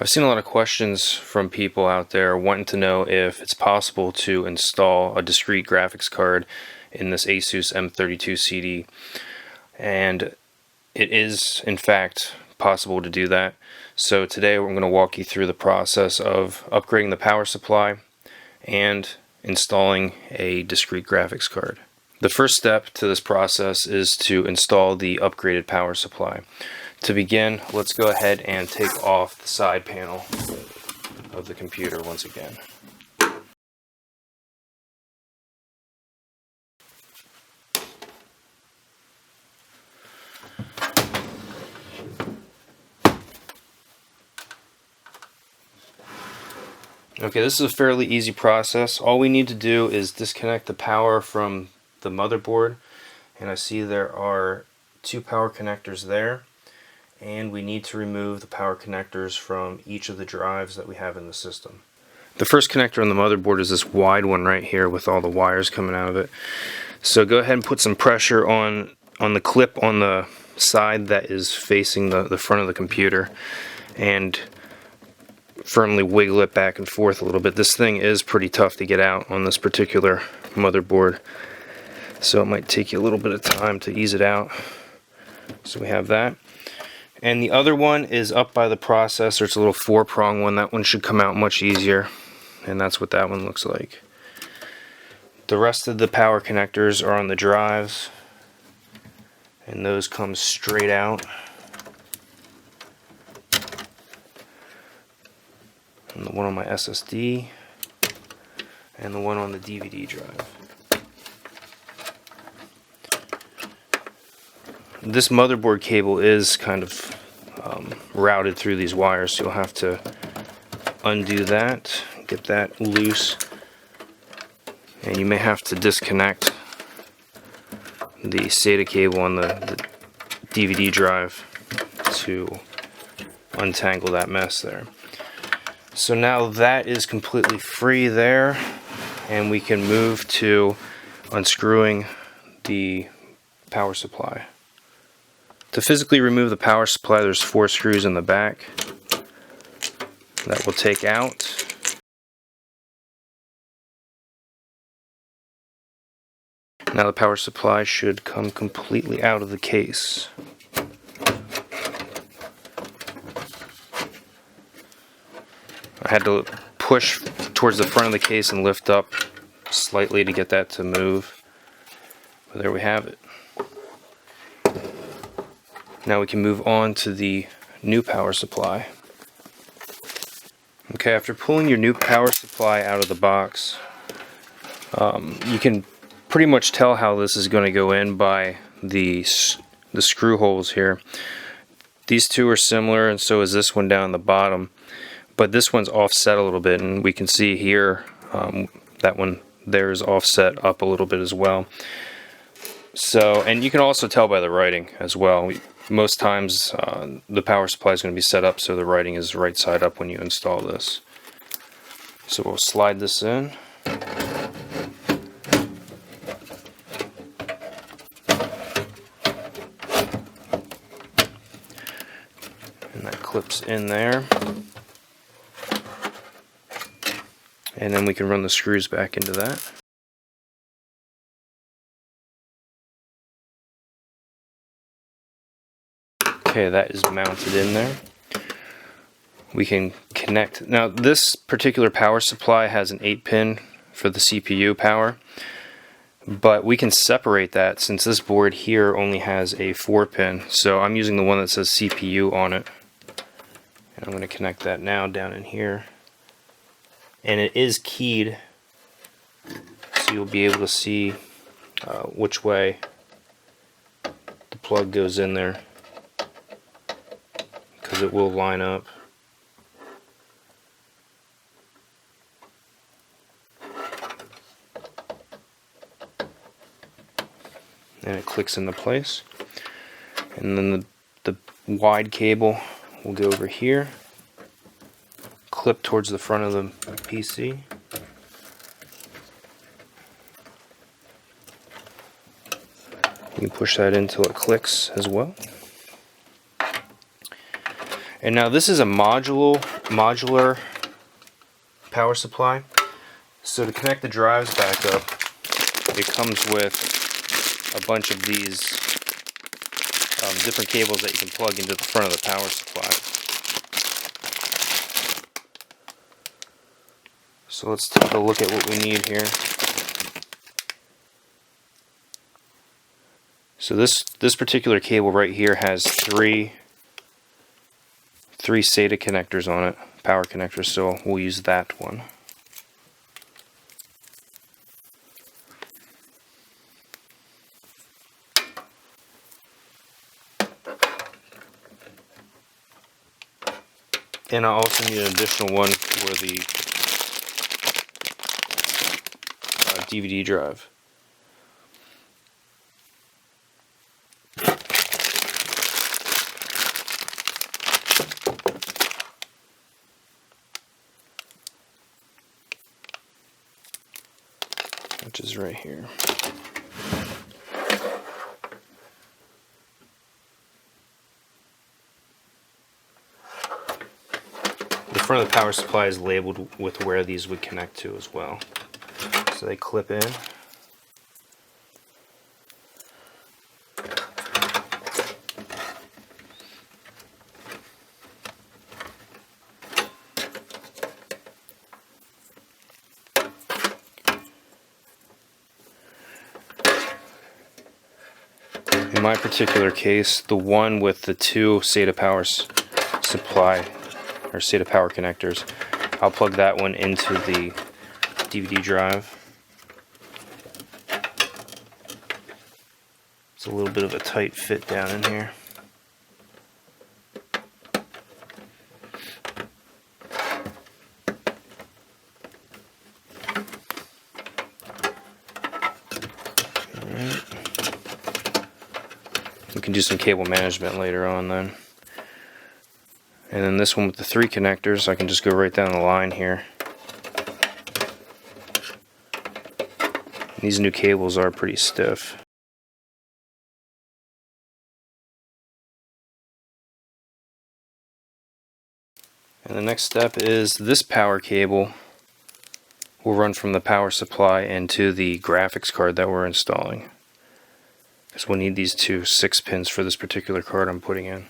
I've seen a lot of questions from people out there wanting to know if it's possible to install a discrete graphics card in this ASUS M32CD, and it is in fact possible to do that. So today we're going to walk you through the process of upgrading the power supply and installing a discrete graphics card. The first step to this process is to install the upgraded power supply. To begin, let's go ahead and take off the side panel of the computer once again. Okay, this is a fairly easy process. All we need to do is disconnect the power from the motherboard, and I see there are two power connectors there. And we need to remove the power connectors from each of the drives that we have in the system. The first connector on the motherboard is this wide one right here with all the wires coming out of it. So go ahead and put some pressure on the clip on the side that is facing the front of the computer and firmly wiggle it back and forth a little bit. This thing is pretty tough to get out on this particular motherboard, so it might take you a little bit of time to ease it out. So we have that. And the other one is up by the processor. It's a little 4-prong one. That one should come out much easier. And that's what that one looks like. The rest of the power connectors are on the drives. And those come straight out. And the one on my SSD. And the one on the DVD drive. This motherboard cable is kind of routed through these wires, so you'll have to undo that, get that loose, and you may have to disconnect the SATA cable on the DVD drive to untangle that mess there. So now that is completely free there, and we can move to unscrewing the power supply. To physically remove the power supply, there's 4 screws in the back that we'll take out. Now the power supply should come completely out of the case. I had to push towards the front of the case and lift up slightly to get that to move. But there we have it. Now we can move on to the new power supply. Okay, after pulling your new power supply out of the box, you can pretty much tell how this is going to go in by the screw holes here. These two are similar, and so is this one down the bottom, but this one's offset a little bit, and we can see here that one there is offset up a little bit as well. So, and you can also tell by the writing as well. Most times the power supply is going to be set up so the writing is right side up when you install this. So we'll slide this in. And that clips in there. And then we can run the screws back into that. Okay, that is mounted in there. We can connect. Now this particular power supply has an 8-pin for the CPU power, but we can separate that since this board here only has a 4-pin. So I'm using the one that says CPU on it. And I'm going to connect that now down in here. And it is keyed, so you'll be able to see which way the plug goes in there, because it will line up. And it clicks into place. And then the wide cable will go over here, clip towards the front of the PC. You can push that in until it clicks as well. And now this is a modular power supply. So to connect the drives back up, it comes with a bunch of these different cables that you can plug into the front of the power supply. So let's take a look at what we need here. So this particular cable right here has three SATA connectors on it, power connectors, so we'll use that one. And I also need an additional one for the DVD drive. Which is right here. The front of the power supply is labeled with where these would connect to as well. So they clip in. In my particular case, the one with the two SATA power supply or SATA power connectors, I'll plug that one into the DVD drive. It's a little bit of a tight fit down in here. Alright. We can do some cable management later on then. And then this one with the three connectors, I can just go right down the line here. These new cables are pretty stiff. And the next step is this power cable will run from the power supply into the graphics card that we're installing. Because we'll need these two 6 pins for this particular card I'm putting in.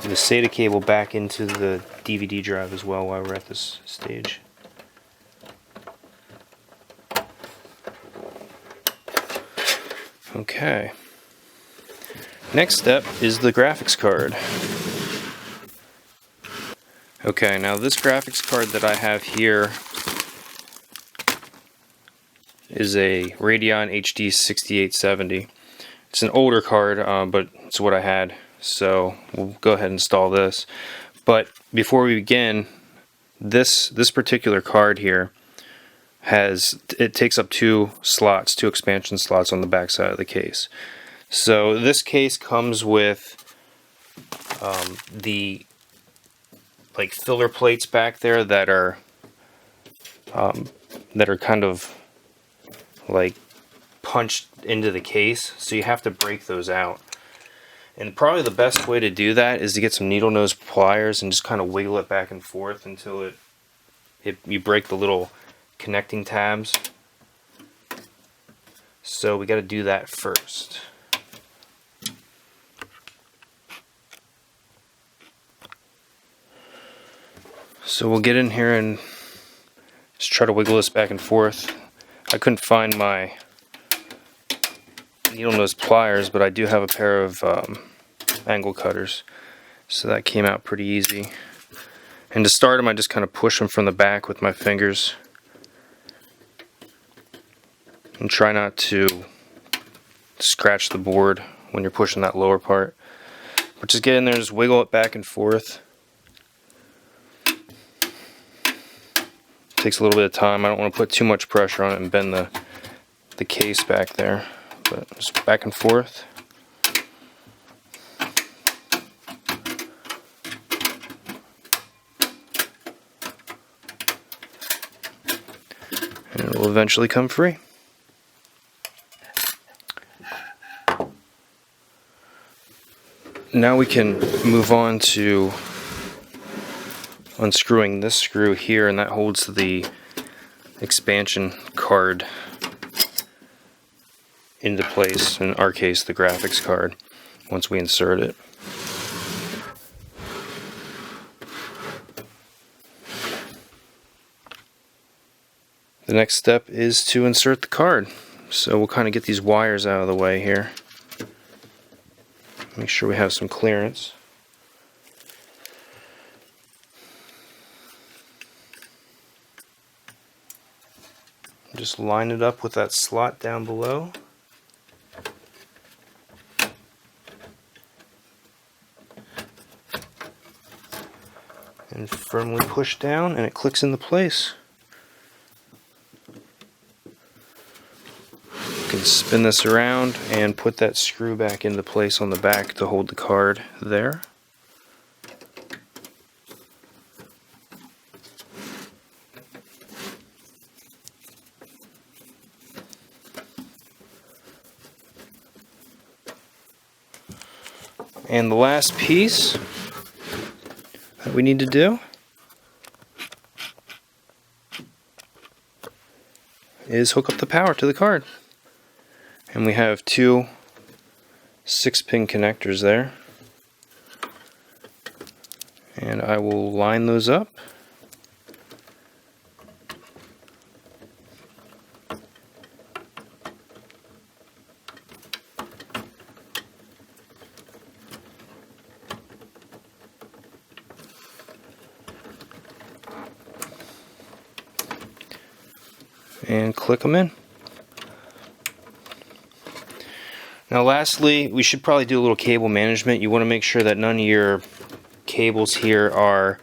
The SATA cable back into the DVD drive as well while we're at this stage. Okay. Next step is the graphics card. Okay, now this graphics card that I have here is a Radeon HD 6870. It's an older card, but it's what I had. So we'll go ahead and install this. But before we begin, this particular card here takes up two expansion slots on the back side of the case. So this case comes with the filler plates back there that are kind of like punched into the case, so you have to break those out. And probably the best way to do that is to get some needle nose pliers and just kind of wiggle it back and forth until you break the little connecting tabs. So we got to do that first. So we'll get in here and just try to wiggle this back and forth. I couldn't find my needle nose pliers, but I do have a pair of angle cutters, so that came out pretty easy. And to start them, I just kind of push them from the back with my fingers and try not to scratch the board when you're pushing that lower part, but just get in there and just wiggle it back and forth. Takes a little bit of time. I don't want to put too much pressure on it and bend the case back there, but just back and forth. And it will eventually come free. now we can move on to unscrewing this screw here, and that holds the expansion card into place, in our case the graphics card, once we insert it. The next step is to insert the card. So we'll kind of get these wires out of the way here. Make sure we have some clearance. Just line it up with that slot down below. And firmly push down and it clicks into place. You can spin this around and put that screw back into place on the back to hold the card there. And the last piece that we need to do is hook up the power to the card. And we have two 6-pin connectors there. And I will line those up. And click them in. Now lastly, we should probably do a little cable management. You want to make sure that none of your cables here are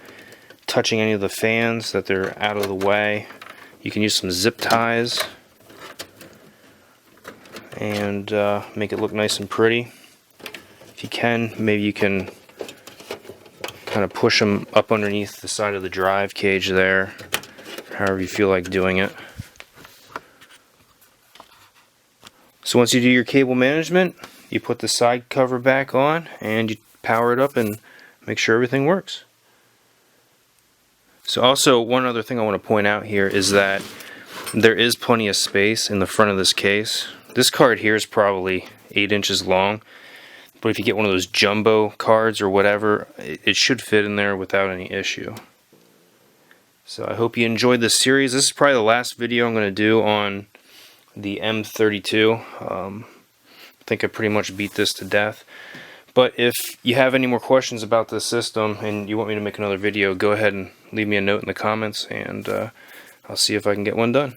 touching any of the fans, that they're out of the way. You can use some zip ties and make it look nice and pretty. If you can, maybe you can kind of push them up underneath the side of the drive cage there, however you feel like doing it. So once you do your cable management, you put the side cover back on and you power it up and make sure everything works. So also, one other thing I want to point out here is that there is plenty of space in the front of this case. This card here is probably 8 inches long, but if you get one of those jumbo cards or whatever, it should fit in there without any issue. So I hope you enjoyed this series. This is probably the last video I'm going to do on the M32. I think I pretty much beat this to death. But if you have any more questions about this system and you want me to make another video, go ahead and leave me a note in the comments, and I'll see if I can get one done.